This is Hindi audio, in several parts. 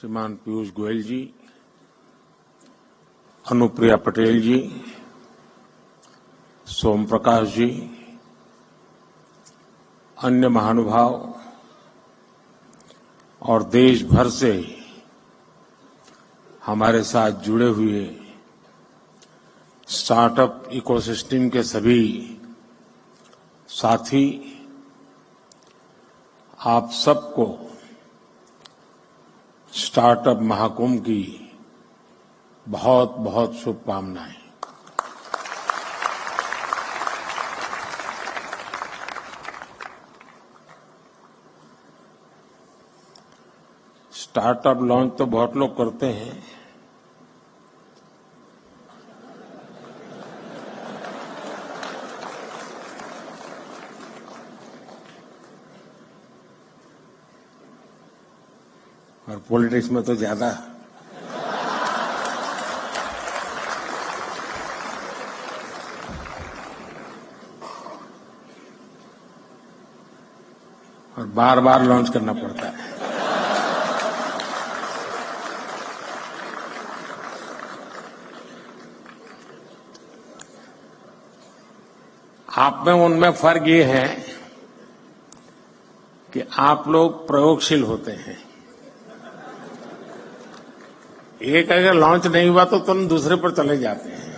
श्रीमान पीयूष गोयल जी, अनुप्रिया पटेल जी, सोम प्रकाश जी, अन्य महानुभाव और देश भर से हमारे साथ जुड़े हुए स्टार्टअप इकोसिस्टम के सभी साथी, आप सबको स्टार्टअप महाकुंभ की बहुत बहुत शुभकामनाएं। स्टार्टअप लॉन्च तो बहुत लोग करते हैं, और पॉलिटिक्स में तो ज्यादा। और बार बार लॉन्च करना पड़ता है। आप में उनमें फर्क ये है कि आप लोग प्रयोगशील होते हैं। एक अगर लॉन्च नहीं हुआ तो तुरंत दूसरे पर चले जाते हैं।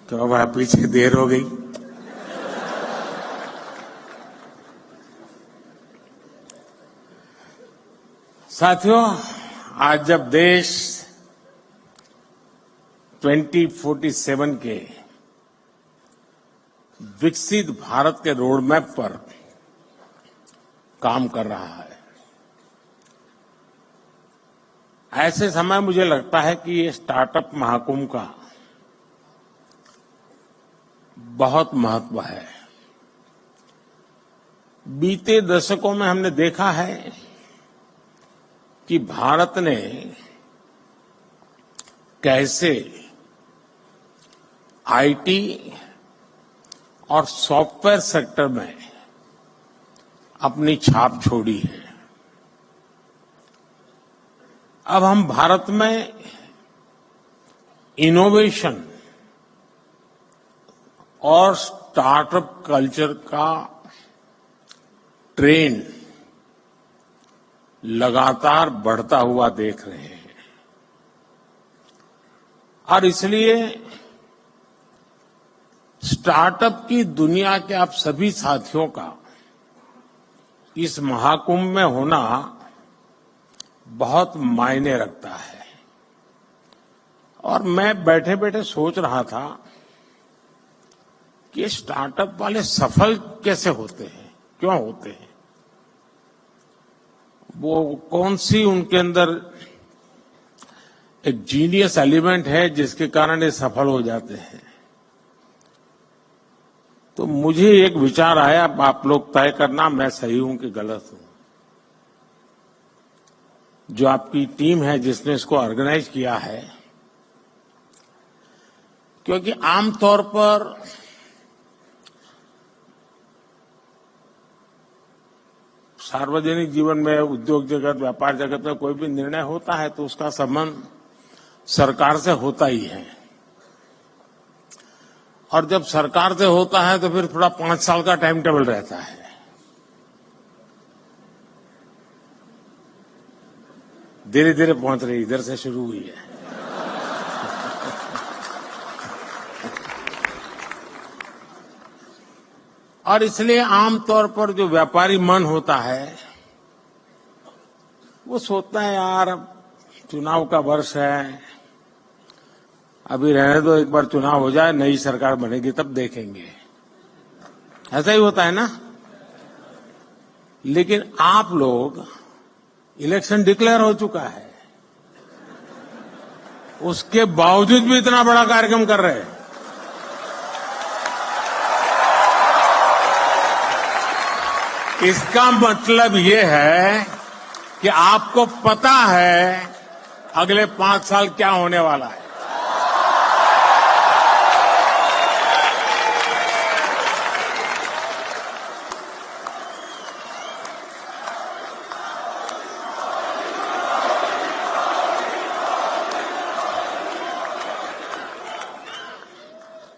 तो बड़ा पीछे देर हो गई। साथियों, आज जब देश 2047 के विकसित भारत के रोड मैप पर काम कर रहा है, ऐसे समय मुझे लगता है कि ये स्टार्टअप महाकुंभ का बहुत महत्व है। बीते दशकों में हमने देखा है कि भारत ने कैसे आईटी और सॉफ्टवेयर सेक्टर में अपनी छाप छोड़ी है। अब हम भारत में इनोवेशन और स्टार्टअप कल्चर का ट्रेंड लगातार बढ़ता हुआ देख रहे हैं, और इसलिए स्टार्टअप की दुनिया के आप सभी साथियों का इस महाकुंभ में होना बहुत मायने रखता है। और मैं बैठे बैठे सोच रहा था कि स्टार्टअप वाले सफल कैसे होते हैं, क्यों होते हैं, वो कौन सी उनके अंदर एक जीनियस एलिमेंट है जिसके कारण ये सफल हो जाते हैं। तो मुझे एक विचार आया, आप लोग तय करना मैं सही हूं कि गलत हूं। जो आपकी टीम है जिसने इसको ऑर्गेनाइज किया है, क्योंकि आमतौर पर सार्वजनिक जीवन में, उद्योग जगत, व्यापार जगत में कोई भी निर्णय होता है तो उसका संबंध सरकार से होता ही है। और जब सरकार से होता है तो फिर थोड़ा 5 साल का टाइम टेबल रहता है। धीरे धीरे पहुंच रही, इधर से शुरू हुई है। और इसलिए आमतौर पर जो व्यापारी मन होता है वो सोचता है, यार अब चुनाव का वर्ष है, अभी रहने दो, एक बार चुनाव हो जाए, नई सरकार बनेगी तब देखेंगे। ऐसा ही होता है ना। लेकिन आप लोग, इलेक्शन डिक्लेयर हो चुका है, उसके बावजूद भी इतना बड़ा कार्यक्रम कर रहे हैं। इसका मतलब ये है कि आपको पता है अगले 5 साल क्या होने वाला है।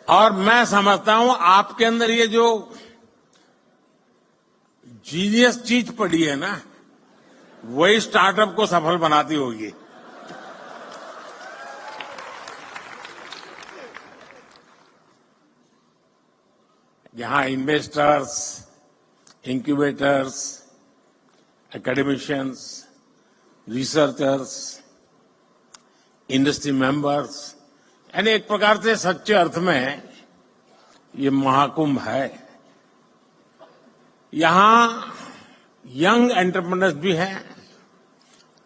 और मैं समझता हूं आपके अंदर ये जो जीनियस चीज पड़ी है ना, वही स्टार्टअप को सफल बनाती होगी। यहां investors, incubators, academicians, researchers, industry members, यानी एक प्रकार से सच्चे अर्थ में ये महाकुंभ है। यहां यंग एंटरप्रेन्योर्स भी हैं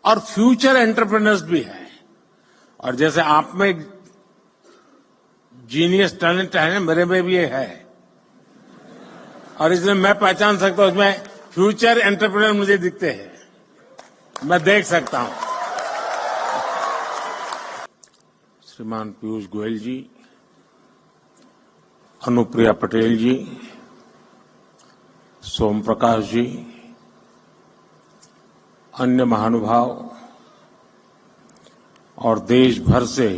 और फ्यूचर एंटरप्रेन्योर्स भी हैं। और जैसे आप में जीनियस टैलेंट है, मेरे में भी ये है, और इसलिए मैं पहचान सकता हूं, उसमें फ्यूचर एंटरप्रेन्योर मुझे दिखते हैं, मैं देख सकता हूं। श्रीमान पीयूष गोयल जी, अनुप्रिया पटेल जी, सोम प्रकाश जी, अन्य महानुभाव और देश भर से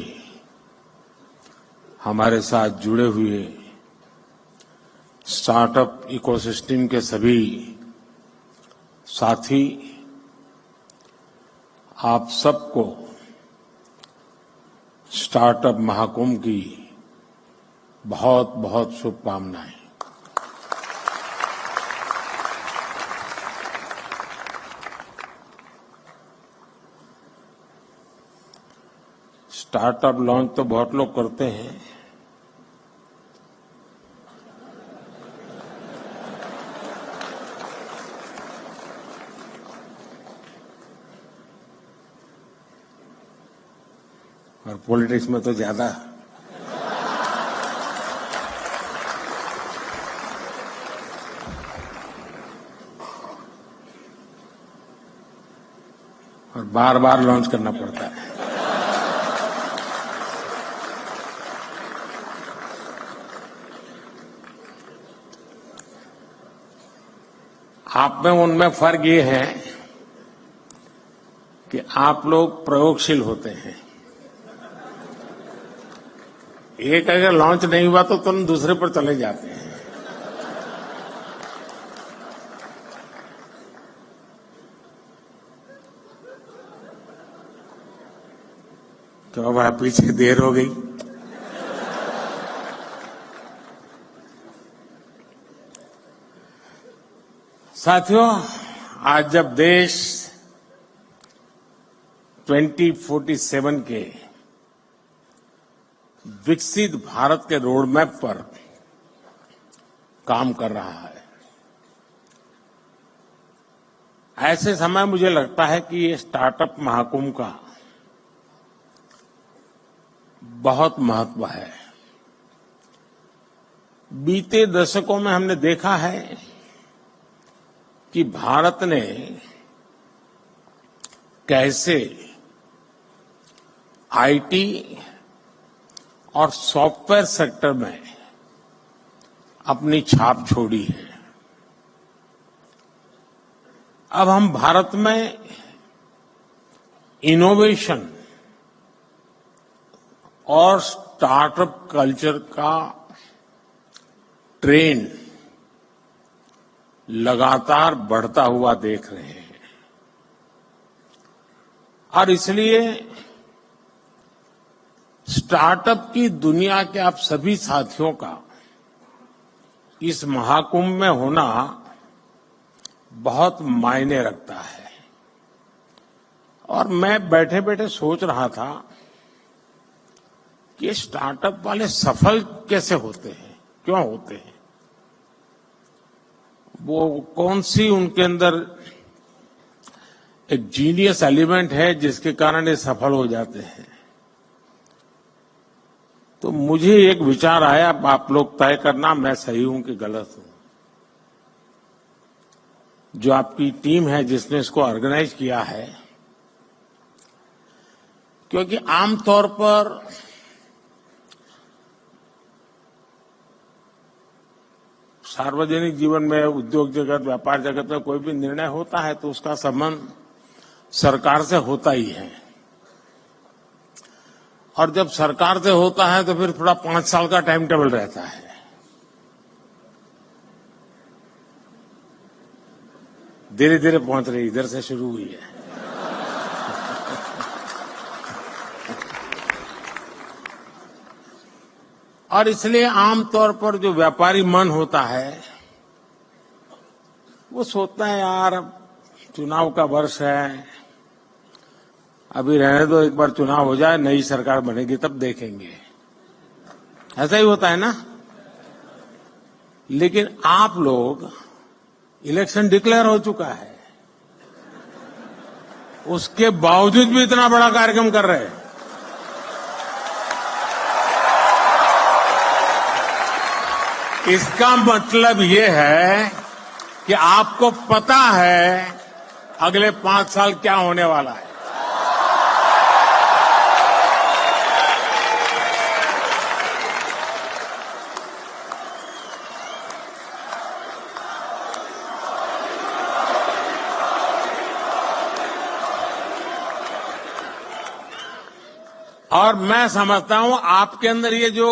हमारे साथ जुड़े हुए स्टार्टअप इकोसिस्टम के सभी साथी, आप सबको स्टार्टअप महाकुंभ की बहुत बहुत शुभकामनाएं। स्टार्टअप लॉन्च तो बहुत लोग करते हैं, और पॉलिटिक्स में तो ज्यादा। और बार बार लॉन्च करना पड़ता है। आप में उनमें फर्क ये है कि आप लोग प्रयोगशील होते हैं। एक अगर लॉन्च नहीं हुआ तो तुम दूसरे पर चले जाते हैं। तो अब पीछे देर हो गई। साथियों, आज जब देश 2047 के विकसित भारत के रोड मैप पर काम कर रहा है, ऐसे समय मुझे लगता है कि ये स्टार्टअप महाकुंभ का बहुत महत्व है। बीते दशकों में हमने देखा है कि भारत ने कैसे आईटी और सॉफ्टवेयर सेक्टर में अपनी छाप छोड़ी है। अब हम भारत में इनोवेशन और स्टार्टअप कल्चर का ट्रेंड लगातार बढ़ता हुआ देख रहे हैं, और इसलिए स्टार्टअप की दुनिया के आप सभी साथियों का इस महाकुंभ में होना बहुत मायने रखता है। और मैं बैठे बैठे सोच रहा था कि स्टार्टअप वाले सफल कैसे होते हैं, क्यों होते हैं, वो कौन सी उनके अंदर एक जीनियस एलिमेंट है जिसके कारण ये सफल हो जाते हैं। तो मुझे एक विचार आया, आप लोग तय करना मैं सही हूं कि गलत हूं। जो आपकी टीम है जिसने इसको ऑर्गेनाइज किया है, क्योंकि आमतौर पर सार्वजनिक जीवन में, उद्योग जगत, व्यापार जगत में कोई भी निर्णय होता है तो उसका संबंध सरकार से होता ही है। और जब सरकार से होता है तो फिर थोड़ा 5 साल का टाइम टेबल रहता है। धीरे धीरे पहुंच रही, इधर से शुरू हुई है। और इसलिए आमतौर पर जो व्यापारी मन होता है वो सोचता है यार चुनाव का वर्ष है, अभी रहने दो, एक बार चुनाव हो जाए, नई सरकार बनेगी तब देखेंगे। ऐसा ही होता है ना। लेकिन आप लोग, इलेक्शन डिक्लेयर हो चुका है, उसके बावजूद भी इतना बड़ा कार्यक्रम कर रहे हैं। इसका मतलब ये है कि आपको पता है अगले 5 साल क्या होने वाला है। और मैं समझता हूं आपके अंदर ये जो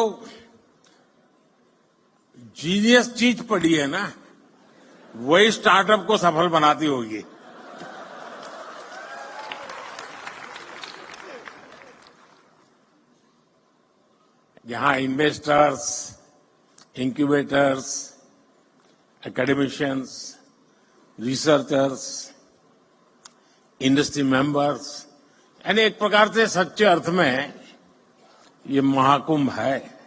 जीनियस चीज पड़ी है ना, वही स्टार्टअप को सफल बनाती होगी। यहां investors, incubators, academicians, researchers, industry members, यानी एक प्रकार से सच्चे अर्थ में ये महाकुंभ है।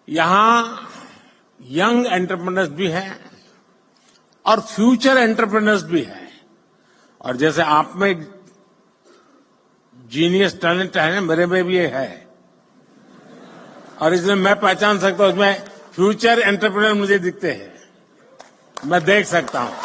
यहां यंग एंटरप्रेन्योर्स भी हैं और फ्यूचर एंटरप्रेन्योर्स भी हैं। और जैसे आप में जीनियस टैलेंट है, मेरे में भी ये है, और इसमें मैं पहचान सकता हूं, उसमें फ्यूचर एंटरप्रेन्योर मुझे दिखते हैं, मैं देख सकता हूं।